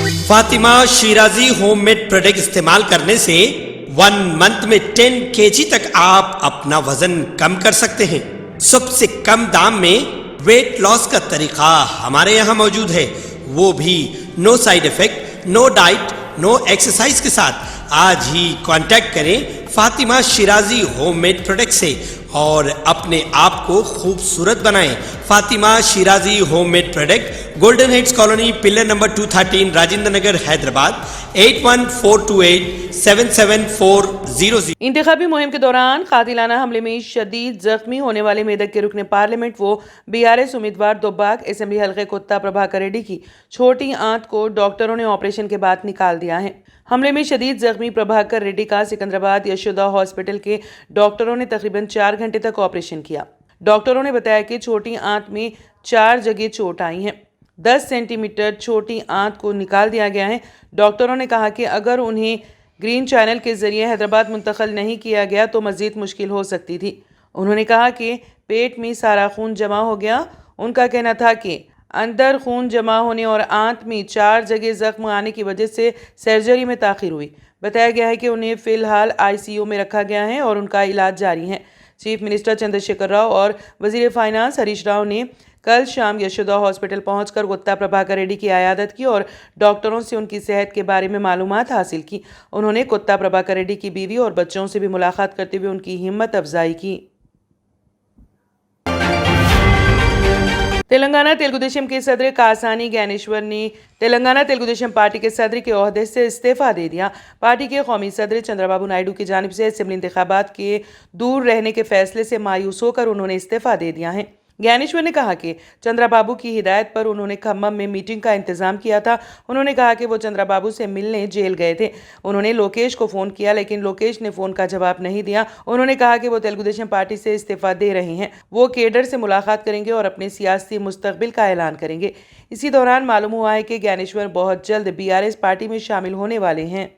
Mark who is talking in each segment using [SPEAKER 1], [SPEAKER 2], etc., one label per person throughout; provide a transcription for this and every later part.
[SPEAKER 1] Fatima Shirazi home made product इस्तेमाल करने से 1 मंथ में 10 kg तक आप अपना वजन कम कर सकते हैं। सबसे कम दाम में वेट लॉस का तरीका हमारे यहाँ मौजूद है, वो भी no side effect, no diet, no exercise के साथ। आज ही कांटेक्ट करें Fatima Shirazi home made product से और अपने आप को खूबसूरत बनाएं। Fatima Shirazi home made product, golden heads colony, pillar number 213, Rajendra Nagar, Hyderabad 8142877400।
[SPEAKER 2] इंतखाबी मुहिम के दौरान कातिलाना हमले में शदीद जख्मी होने वाले मेदक के रुकने पार्लियामेंट वो BRS उम्मीदवार दोबाग असेंबली हल्के कुत्ता प्रभाकर रेड्डी की छोटी आंत को डॉक्टरों ने ऑपरेशन के बाद निकाल दिया है। हमले में शदीद जख्मी प्रभाकर रेड्डी का सिकंदराबाद यशोदा हॉस्पिटल के डॉक्टरों ने तकरीबन 4 घंटे तक ऑपरेशन किया। डॉक्टरों ने बताया कि छोटी आंत में 4 जगह चोट आई है। 10 सेंटीमीटर छोटी आंत को निकाल दिया गया है। डॉक्टरों ने कहा कि अगर उन्हें ग्रीन चैनल के जरिए हैदराबाद मुंतकिल नहीं किया गया तो मजीद मुश्किल हो सकती थी। उन्होंने कहा कि पेट में सारा खून जमा हो गया। उनका कहना था कि अंदर खून जमा होने और आंत में 4 जगह जख्म आने की वजह से सर्जरी में ताखीर हुई। बताया गया है कि उन्हें फ़िलहाल ICU में रखा गया है और उनका इलाज जारी है। चीफ मिनिस्टर चंद्रशेखर राव और वजीर फाइनेंस हरीश राव ने कल शाम यशोदा हॉस्पिटल पहुंचकर गुत्ता प्रभाकर रेड्डी की आयादत की और डॉक्टरों से उनकी सेहत के बारे में मालूमात हासिल की। उन्होंने गुत्ता प्रभाकर रेड्डी की बीवी और बच्चों से भी मुलाकात करते हुए उनकी हिम्मत अफजाई की। तेलंगाना तेलुगु देशम के सदर कासानी ज्ञानेश्वर ने तेलंगाना तेलुगु देशम पार्टी के सदर के ओहदे से इस्तीफा दे दिया। पार्टी के कौमी सदर चंद्रबाबू नायडू की जानिब से असेंबली इंतखाबात के दूर रहने के फैसले से मायूस होकर उन्होंने इस्तीफा दे दिया है। ज्ञानेश्वर ने कहा कि चंद्रबाबू की हिदायत पर उन्होंने खम्मम में मीटिंग का इंतजाम किया था। उन्होंने कहा कि वो चंद्रबाबू से मिलने जेल गए थे। उन्होंने लोकेश को फ़ोन किया लेकिन लोकेश ने फ़ोन का जवाब नहीं दिया। उन्होंने कहा कि वो तेलुगु देशम पार्टी से इस्तीफा दे रहे हैं। वो केडर से मुलाकात करेंगे और अपने सियासी मुस्तकबिल का ऐलान करेंगे। इसी दौरान मालूम हुआ है कि ज्ञानेश्वर बहुत जल्द BRS पार्टी में शामिल होने वाले हैं।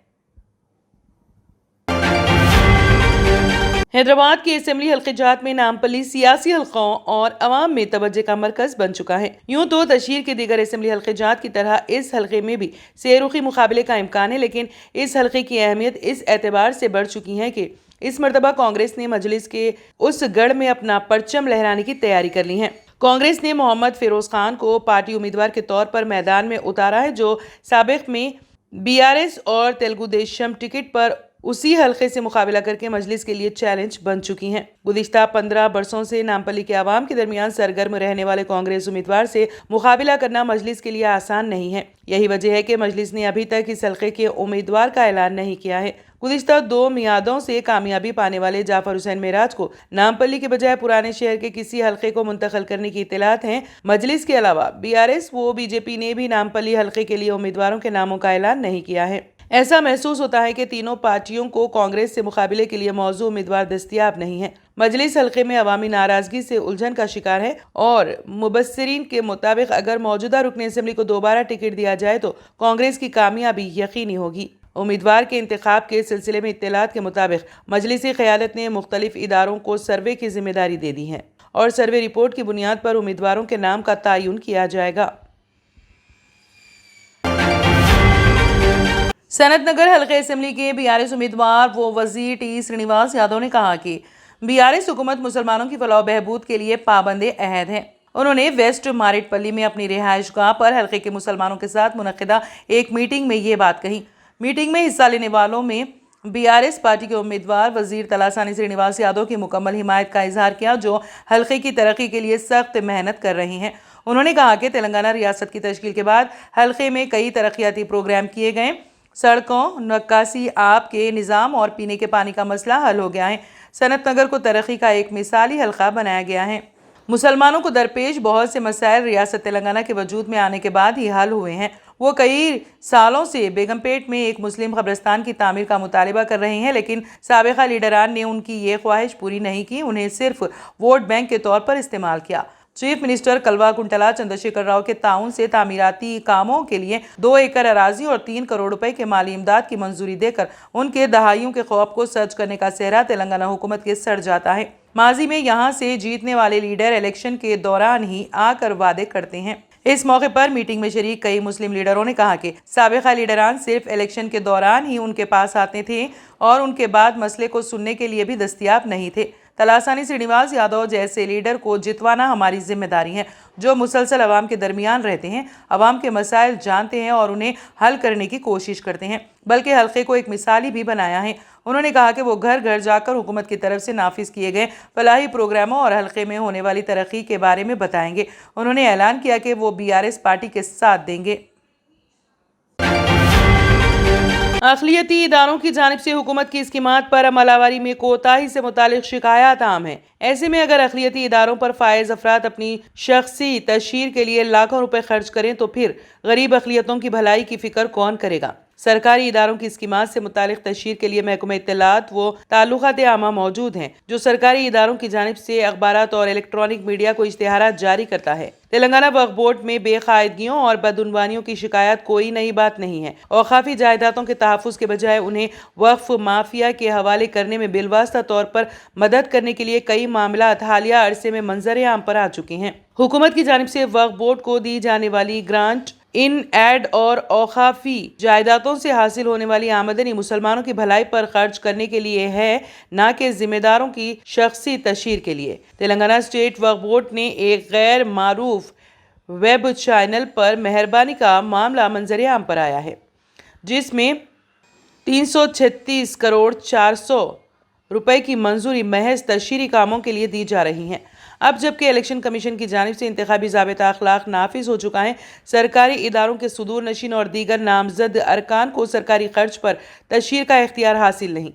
[SPEAKER 2] हैदराबाद की असेंबली हल्के जात में नामपल्ली सियासी हल्कों और अवाम में तवज्जो का मरकज बन चुका है। यूं तो तशहीर के दीगर असेंबली हल्के जात की तरह इस हल्के में भी सेरुखी मुकाबले का इम्कान है, लेकिन इस हल्के की अहमियत इस एतबार से बढ़ चुकी है कि इस मरतबा कांग्रेस ने मजलिस के उस गढ़ में अपना परचम लहराने की तैयारी कर ली है। कांग्रेस ने मोहम्मद फिरोज खान को पार्टी उम्मीदवार के तौर पर मैदान में उतारा है, जो साबिक में BRS और तेलुगु देशम टिकट पर उसी हल्के से मुकाबला करके मजलिस के लिए चैलेंज बन चुकी हैं। गुज़िश्ता 15 बरसों से नामपल्ली के आवाम के दरमियान सरगर्म रहने वाले कांग्रेस उम्मीदवार से मुकाबला करना मजलिस के लिए आसान नहीं है। यही वजह है कि मजलिस ने अभी तक इस हल्के के उम्मीदवार का ऐलान नहीं किया है। गुज़िश्ता 2 मियादों से कामयाबी पाने वाले जाफर हुसैन मेराज को नामपल्ली के बजाय पुराने शहर के किसी हल्के को मुंतकिल करने की इत्तलात हैं। मजलिस के अलावा BRS व BJP ने भी नामपल्ली हल्के के लिए उम्मीदवारों के नामों का ऐलान नहीं किया है। ऐसा महसूस होता है कि तीनों पार्टियों को कांग्रेस से मुकाबले के लिए मौजूद उम्मीदवार दस्तयाब नहीं है। मजलिस हल्के में अवामी नाराजगी से उलझन का शिकार है और मुबस्सिरीन के मुताबिक अगर मौजूदा रुकन असेंबली को दोबारा टिकट दिया जाए तो कांग्रेस की कामयाबी यकीनी होगी। उम्मीदवार के इंतखाब के सिलसिले में इत्तलात के मुताबिक मजलिसी क़यादत ने मुख्तलिफ इदारों को सर्वे की जिम्मेदारी दे दी है और सर्वे रिपोर्ट की बुनियाद पर उम्मीदवारों के नाम का तयन किया जाएगा। सनत नगर हल्के असेंबली के BRS उम्मीदवार वो वजीर T श्रीनिवास यादव ने कहा कि BRS हुकूमत मुसलमानों की फलाह बहबूद के लिए पाबंद अहद है। उन्होंने वेस्ट मारेटपल्ली में अपनी रिहाइश गाह पर हल्के के मुसलमानों के साथ मुनक्किदा एक मीटिंग में ये बात कही। मीटिंग में हिस्सा लेने वालों में BRS पार्टी के उम्मीदवार वजीर तलासानी श्रीनिवास यादव की मुकम्मल हिमायत का इजहार किया, जो हल्के की तरक्की के लिए सख्त मेहनत कर रहे हैं। उन्होंने कहा कि तेलंगाना रियासत की तश्कील के बाद हल्के में कई तरक्याती प्रोग्राम किए गए। सड़कों, नक्काशी, आब के निज़ाम और पीने के पानी का मसला हल हो गया है। सनत नगर को तरक्की का एक मिसाली हल्का बनाया गया है। मुसलमानों को दरपेश बहुत से मसाइल रियासत तेलंगाना के वजूद में आने के बाद ही हल हुए हैं। वो कई सालों से बेगमपेट में एक मुस्लिम कब्रिस्तान की तामीर का मुतालिबा कर रहे हैं, लेकिन साबिका लीडरान ने उनकी ये ख्वाहिश पूरी नहीं की, उन्हें सिर्फ वोट बैंक के तौर पर इस्तेमाल किया। चीफ मिनिस्टर कलवा कुंटला चंद्रशेखर राव के ताउन से तामीराती कामों के लिए 2 एकड़ अराजी और 3 करोड़ रुपए के माली इमदाद की मंजूरी देकर उनके दहाइयों के खौफ को सच करने का सेहरा तेलंगाना हुकूमत के सर जाता है। माजी में यहाँ से जीतने वाले लीडर इलेक्शन के दौरान ही आकर वादे करते हैं। اس موقع پر میٹنگ میں شریک کئی مسلم لیڈروں نے کہا کہ سابقہ لیڈران صرف الیکشن کے دوران ہی ان کے پاس آتے تھے اور ان کے بعد مسئلے کو سننے کے لیے بھی دستیاب نہیں تھے۔ تلاسانی سرینیواس یادو جیسے لیڈر کو جتوانا ہماری ذمہ داری ہے، جو مسلسل عوام کے درمیان رہتے ہیں، عوام کے مسائل جانتے ہیں اور انہیں حل کرنے کی کوشش کرتے ہیں، بلکہ حلقے کو ایک مثالی بھی بنایا ہے۔ انہوں نے کہا کہ وہ گھر گھر جا کر حکومت کی طرف سے نافذ کیے گئے فلاحی پروگراموں اور حلقے میں ہونے والی ترقی کے بارے میں بتائیں گے۔ انہوں نے اعلان کیا کہ وہ BRS پارٹی کے ساتھ دیں گے۔ اقلیتی اداروں کی جانب سے حکومت کی اسکیمات پر عمل آوری میں کوتاہی سے متعلق شکایات عام ہیں۔ ایسے میں اگر اقلیتی اداروں پر فائز افراد اپنی شخصی تشہیر کے لیے لاکھوں روپے خرچ کریں تو پھر غریب اقلیتوں کی بھلائی کی فکر کون کرے گا؟ سرکاری اداروں کی اسکیمات سے متعلق تشہیر کے لیے محکمہ اطلاعات و تعلقات عامہ موجود ہیں، جو سرکاری اداروں کی جانب سے اخبارات اور الیکٹرانک میڈیا کو اشتہارات جاری کرتا ہے۔ تلنگانہ وقف بورڈ میں بے قاعدگیوں اور بدعنوانیوں کی شکایات کوئی نئی بات نہیں ہے۔ اوقافی جائیدادوں کے تحفظ کے بجائے انہیں وقف مافیا کے حوالے کرنے میں بالواسطہ طور پر مدد کرنے کے لیے کئی معاملات حالیہ عرصے میں منظر عام پر آ چکے ہیں۔ حکومت کی جانب سے وقف بورڈ کو دی جانے والی گرانٹ ان ایڈ اور اوقافی جائیدادوں سے حاصل ہونے والی آمدنی مسلمانوں کی بھلائی پر خرچ کرنے کے لیے ہے، نہ کہ ذمہ داروں کی شخصی تشہیر کے لیے۔ تلنگانہ اسٹیٹ وقف بورڈ نے ایک غیر معروف ویب چینل پر مہربانی کا معاملہ منظر عام پر آیا ہے، جس میں 336 کروڑ 400 روپے کی منظوری محض تشہیری کاموں کے لیے دی جا رہی ہے۔ اب جبکہ الیکشن کمیشن کی جانب سے انتخابی ضابطہ اخلاق نافذ ہو چکا ہے، سرکاری اداروں کے صدور نشین اور دیگر نامزد ارکان کو سرکاری خرچ پر تشہیر کا اختیار حاصل نہیں۔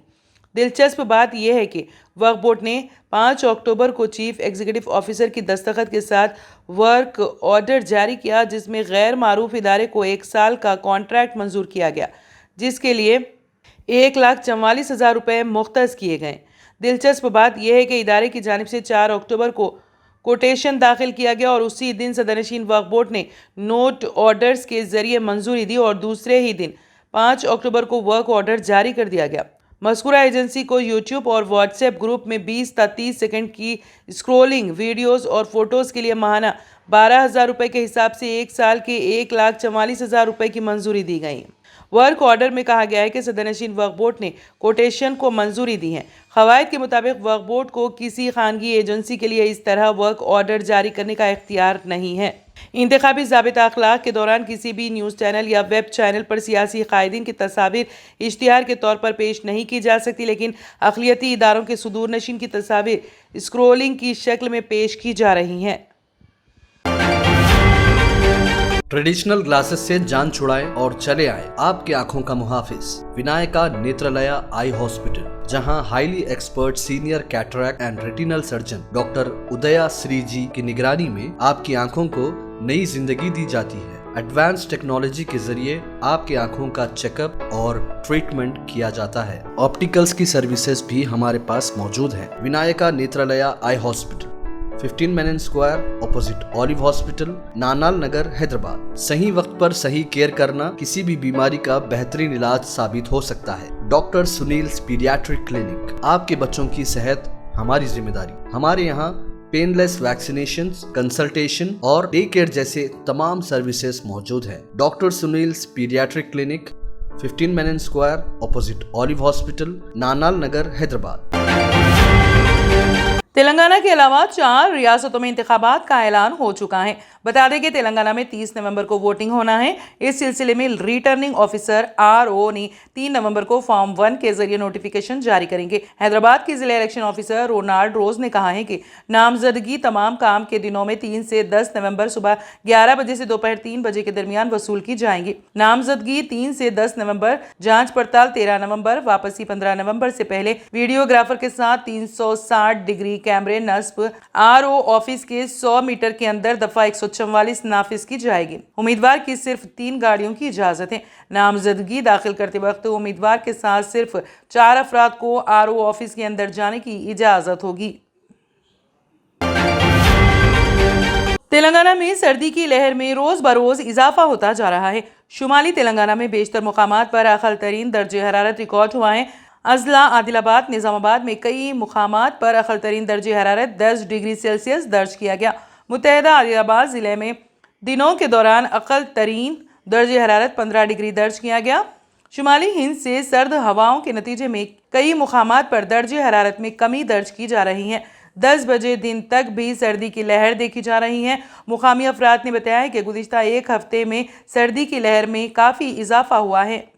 [SPEAKER 2] دلچسپ بات یہ ہے کہ وقف بورڈ نے 5 اکتوبر کو چیف ایگزیکٹو آفیسر کی دستخط کے ساتھ ورک آرڈر جاری کیا، جس میں غیر معروف ادارے کو 1 سال کا کانٹریکٹ منظور کیا گیا، جس کے لیے 1,44,000 روپے مختص کیے گئے۔ دلچسپ بات یہ ہے کہ ادارے کی جانب سے 4 اکتوبر کو کوٹیشن داخل کیا گیا اور اسی دن صدرنشین وقف بورڈ نے نوٹ آرڈرز کے ذریعے منظوری دی اور دوسرے ہی دن 5 اکتوبر کو ورک آرڈر جاری کر دیا گیا۔ مذکورہ ایجنسی کو یوٹیوب اور واٹس ایپ گروپ میں 20 تا 30 سیکنڈ کی اسکرولنگ ویڈیوز اور فوٹوز کے لیے ماہانہ 12,000 روپے کے حساب سے 1 سال کے 1,44,000 روپے کی منظوری دی گئی۔ ورک آرڈر میں کہا گیا ہے کہ صدرنشین وقف بورڈ نے کوٹیشن کو منظوری دی ہے۔ قواعد کے مطابق وقف بورڈ کو کسی خانگی ایجنسی کے لیے اس طرح ورک آرڈر جاری کرنے کا اختیار نہیں ہے۔ انتخابی ضابطہ اخلاق کے دوران کسی بھی نیوز چینل یا ویب چینل پر سیاسی قائدین کی تصاویر اشتہار کے طور پر پیش نہیں کی جا سکتی، لیکن اقلیتی اداروں کے صدور نشین کی تصاویر اسکرولنگ کی شکل میں پیش کی جا رہی ہیں۔
[SPEAKER 3] ٹریڈیشنل گلاسز سے جان چھڑائیں اور چلے آئیں آپ کی آنکھوں کا محافظ ونائکا نیترالیا آئی ہاسپٹل، جہاں highly expert senior cataract and retinal surgeon doctor Udaya Sri ji کی نگرانی میں آپ کی آنکھوں کو نئی زندگی دی جاتی ہے۔ ایڈوانس ٹیکنالوجی کے ذریعے آپ کی آنکھوں کا چیک اپ اور ٹریٹمنٹ کیا جاتا ہے۔ آپٹیکلز کی سروسز بھی ہمارے پاس موجود ہیں۔ Vinayaka Netralaya eye hospital, 15 Menon square, opposite Olive hospital, Nanal Nagar, Hyderabad. صحیح وقت پر صحیح کیئر کرنا کسی بھی بیماری کا بہترین علاج ثابت ہو سکتا ہے۔ ڈاکٹر سنیلز پیڈیاٹرک کلینک، آپ کے بچوں کی صحت ہماری ذمہ داری۔ ہمارے یہاں پین لیس ویکسینیشن، کنسلٹیشن اور ڈے کیئر جیسے تمام سروسز موجود ہیں۔ Doctor Sunil's paediatric clinic, 15 Menon square, opposite Olive hospital, Nanal Nagar, Hyderabad.
[SPEAKER 2] Telangana کے علاوہ 4 ریاستوں میں انتخابات کا اعلان ہو چکا ہے۔ بتا دیں کہ تلنگانہ میں 30 نومبر کو ووٹنگ ہونا ہے۔ اس سلسلے میں ریٹرننگ آفیسر RO نے 3 نومبر کو فارم 1 کے ذریعے نوٹیفیکیشن جاری کریں گے۔ حیدرآباد کی ضلع الیکشن آفیسر رونالڈ روز نے کہا ہے کہ نامزدگی تمام کام کے دنوں میں 3 سے 10 نومبر صبح 11 بجے سے دوپہر 3 بجے کے درمیان وصول کی جائیں گی۔ نامزدگی 3 سے 10 نومبر، جانچ پڑتال 13 نومبر، واپسی 15 نومبر سے پہلے ویڈیوگرافر کے ساتھ 360 ڈگری کیمرے نصب RO آفس کے 100 میٹر کے اندر دفعہ 144 نافذ کی جائے گی۔ امیدوار کی صرف 3 گاڑیوں کی اجازت ہے۔ نامزدگی داخل کرتے وقت امیدوار کے ساتھ صرف 4 افراد کو RO آفس کے اندر جانے کی اجازت ہوگی۔ تلنگانہ میں سردی کی لہر میں روز بروز اضافہ ہوتا جا رہا ہے۔ شمالی تلنگانہ میں بیشتر مقامات پر اقل ترین درجہ حرارت ریکارڈ ہوا ہے۔ اضلاع عادل آباد، نظام آباد میں کئی مقامات پر اقل ترین درجہ حرارت 10 ڈگری سیلسیس درج کیا گیا۔ متحدہ عادل آباد ضلع میں दिनों के दौरान अकल तरीन दर्ज हरारत 15 डिग्री दर्ज किया गया। शुमाली हिंद से सर्द हवाओं के नतीजे में कई मुकामात पर दर्ज हरारत में कमी दर्ज की जा रही है। 10 बजे दिन तक भी सर्दी की लहर देखी जा रही है। मुकामी अफराद ने बताया है कि गुज़िश्ता एक हफ्ते में सर्दी की लहर में काफ़ी इजाफा हुआ है।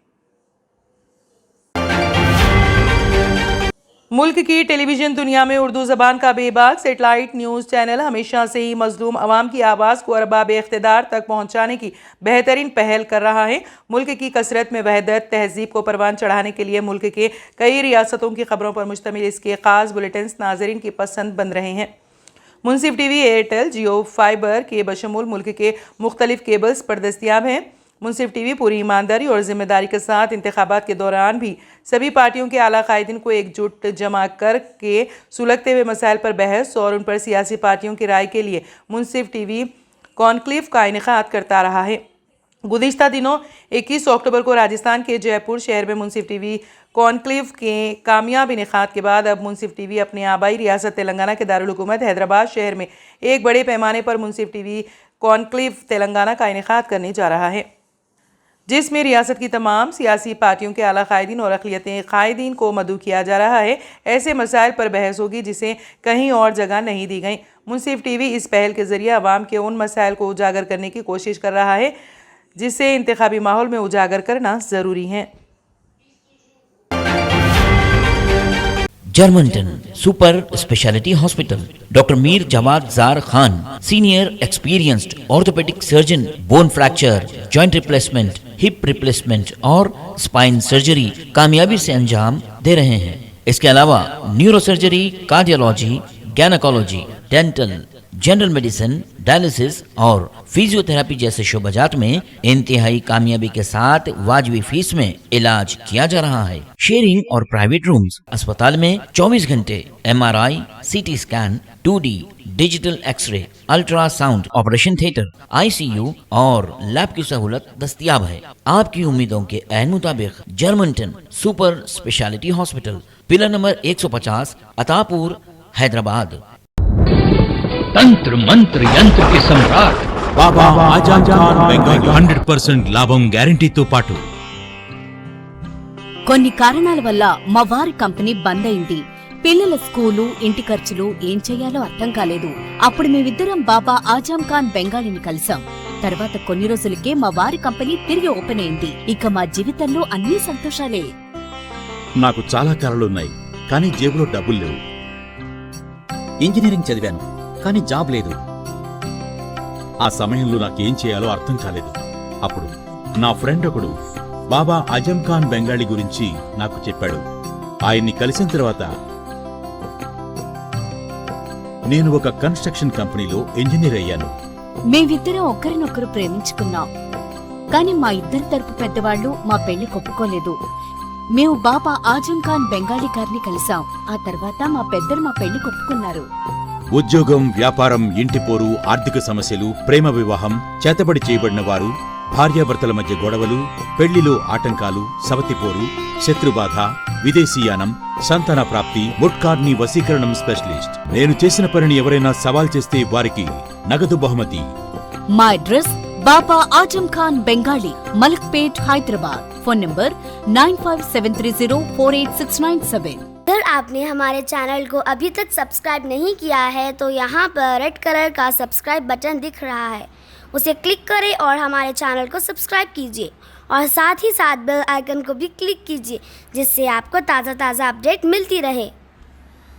[SPEAKER 2] मुल्क की टेलीविज़न दुनिया में उर्दू ज़बान का बेबाक सेटेलाइट न्यूज़ चैनल हमेशा से ही मज़लूम अवाम की आवाज़ को अरबाब इख्तिदार तक पहुँचाने की बेहतरीन पहल कर रहा है। मुल्क की कसरत में वहदत तहज़ीब को परवान चढ़ाने के लिए मुल्क के कई रियासतों की खबरों पर मुश्तमिल इसके ख़ास बुलेटिन्स नाज़रीन की पसंद बन रहे हैं। मुनसिफ टीवी, एयरटेल, जियो फाइबर के बशमूल मुल्क के मुख्तलिफ केबल्स पर दस्तियाब हैं। मुनसिफ टीवी पूरी ईमानदारी और ज़िम्मेदारी के साथ इंतखाबात के दौरान भी सभी पार्टियों के आला कायदीन को एकजुट जमा करके सुलगते हुए मसाइल पर बहस और उन पर सियासी पार्टियों की राय के लिए मुनसिफ टीवी कॉन्क्लेव का इनेकाद करता रहा है। गुज़िश्ता दिनों 21 अक्टूबर को राजस्थान के जयपुर शहर में मुनसिफ टीवी कॉन्क्लेव के कामयाब इनेकाद के बाद अब मुनसिफ टीवी अपने आबाई रियासत तेलंगाना के दारुल हुकूमत हैदराबाद शहर में एक बड़े पैमाने पर मुनसिफ टीवी कॉन्क्लेव तेलंगाना का इनेकाद करने जा रहा है, जिसमें रियासत की तमाम सियासी पार्टियों के आला कायदीन और अक़लियतें कायदीन को मदऊ किया जा रहा है। ऐसे मसाइल पर बहस होगी जिसे कहीं और जगह नहीं दी गई। मुनसिफ टीवी इस पहल के ज़रिए आवाम के उन मसाइल को उजागर करने की कोशिश कर रहा है जिसे इंतखाबी माहौल में उजागर करना ज़रूरी है।
[SPEAKER 4] Germanton super speciality hospital, doctor Mir Jawad Jar Khan, senior experienced orthopaedic surgeon, bone fracture, joint replacement, hip replacement और स्पाइन सर्जरी कामयाबी से अंजाम दे रहे हैं। इसके अलावा neuro surgery, cardiology, gynaecology, dental, general medicine, dialysis और फिजियोथेरेपी जैसे शोबाजात में इंतहाई कामयाबी के साथ वाजबी फीस में इलाज किया जा रहा है। शेयरिंग और प्राइवेट रूम्स, अस्पताल में 24 घंटे MRI, CT scan, 2D digital x ray, ultrasound, operation theatre, ICU और लैब की सहूलत दस्तयाब है। आपकी उम्मीदों के ऐन मुताबिक Germanten super speciality hospital, pillar number 150, Attapur, Hyderabad.
[SPEAKER 5] तंत्र मंत्र यंत्र के सम्राट
[SPEAKER 6] బాబా ఆజాం ఖాన్ బెంగాలీ 100% లాభం గ్యారంటీతో పాటు
[SPEAKER 7] కొన్ని కారణాల వల్ల మా వారి కంపెనీ బంద్ అయింది. పిల్లల స్కూలు, ఇంటి ఖర్చులు ఏం చెయ్యాలో అర్థం కాలేదు. అప్పుడు మేమిద్దరం బాబా ఆజాం ఖాన్ బెంగాలీని కలిసాం. తర్వాత కొన్ని రోజులకే మా వారి కంపెనీ తిరిగి ఓపెన్ అయింది. ఇక మా జీవితంలో అన్ని సంతోషాలే.
[SPEAKER 8] నాకు చాలా కలలున్నాయి, కానీ జేబులో డబ్బులు లేవు.
[SPEAKER 9] ఇంజనీరింగ్ చదివాను, కానీ జాబ్ లేదు.
[SPEAKER 8] ఆ సమయంలో నాకేం చేయాలో అర్థం కాలేదు. అప్పుడు నా ఫ్రెండ్ ఒకడు బాబా ఆజం ఖాన్ బెంగాలీ గురించి నాకు చెప్పాడు. ఆయన్ని కలిసిన తర్వాత నేను ఒక కన్స్ట్రక్షన్ కంపెనీలో ఇంజనీర్ అయ్యాను.
[SPEAKER 7] మేమిద్దరం ఒకరినొకరు ప్రేమించుకున్నాం. కాని మా ఇద్దరి తరపు పెద్దవాళ్లు మా పెళ్లి ఒప్పుకోలేదు. మేము బాబా ఆజం ఖాన్ బెంగాలీ గారిని కలిసాం. ఆ తర్వాత మా పెద్దలు మా పెళ్లి ఒప్పుకున్నారు.
[SPEAKER 8] ఉద్యోగం, వ్యాపారం, ఇంటి పోరు, ఆర్థిక సమస్యలు, ప్రేమ వివాహం, చేతబడి చేయబడిన వారు, భార్యాభర్తల మధ్య గొడవలు, పెళ్లిలో ఆటంకాలు, సవతిపోరు, శత్రుబాధ, విదేశీయానం, సంతాన ప్రాప్తి, ముట్కార్ని వశీకరణం స్పెషలిస్ట్. నేను చేసిన పనిని ఎవరైనా సవాల్ చేస్తే వారికి నగదు బహుమతి.
[SPEAKER 7] మా address Baba Azam Khan Bengali, Malakpet, Hyderabad. Phone number 9573048697।
[SPEAKER 10] अगर आपने हमारे चैनल को अभी तक सब्सक्राइब नहीं किया है तो यहाँ पर रेड कलर का सब्सक्राइब बटन दिख रहा है, उसे क्लिक करें और हमारे चैनल को सब्सक्राइब कीजिए और साथ ही साथ बेल आइकन को भी क्लिक कीजिए, जिससे आपको ताज़ा अपडेट मिलती रहे।